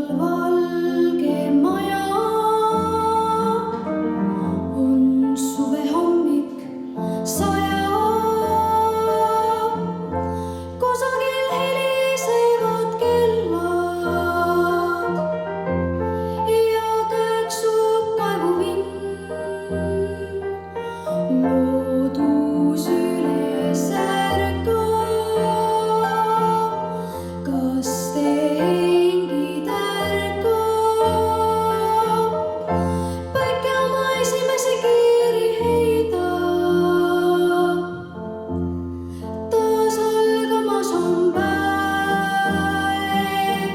valge maja on suve hommik sajab, kusagil helisevad kellad ja kõksub kaevuvind. Loodus üles ärkab, kas te hingid ärkab? Päike oma esimese kiiri heidab, taas algamas on päev.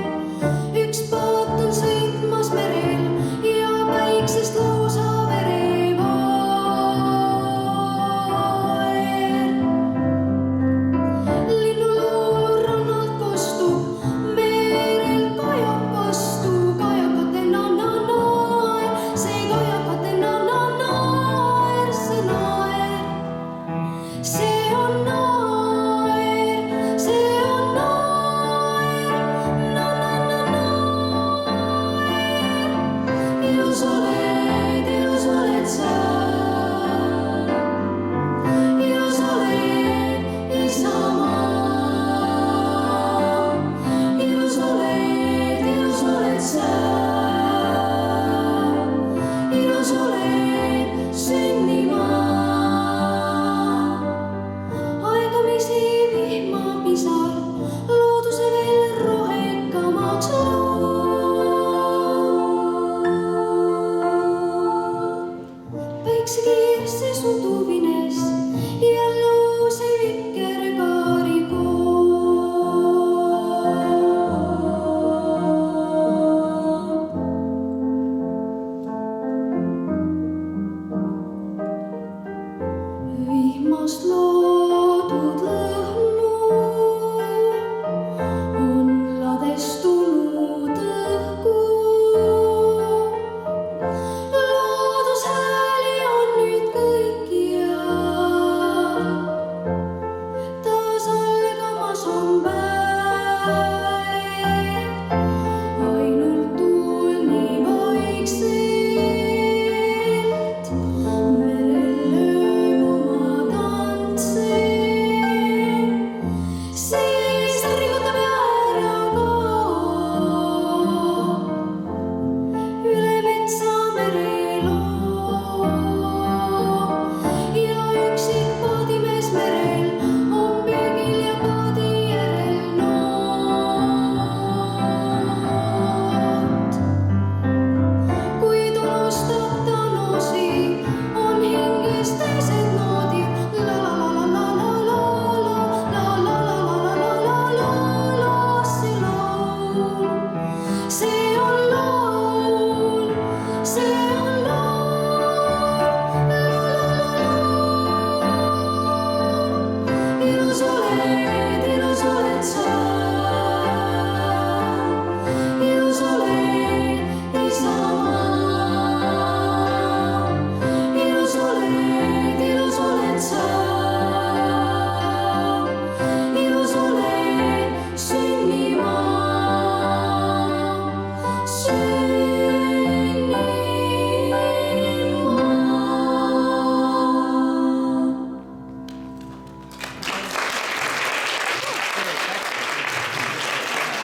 Üks paat on sõitmas merel ja päiksest lausa verevaer. Linnulaul rannalt kostub, merelt kajab vastu kajakate na-na-naer. See kajakate na-na-naer, see naer. See on naer, see on naer, na-na-na-naer. Ilus oled sa, ilus oled Isamaa. Ilus oled sa, ilus oled sünnimaa.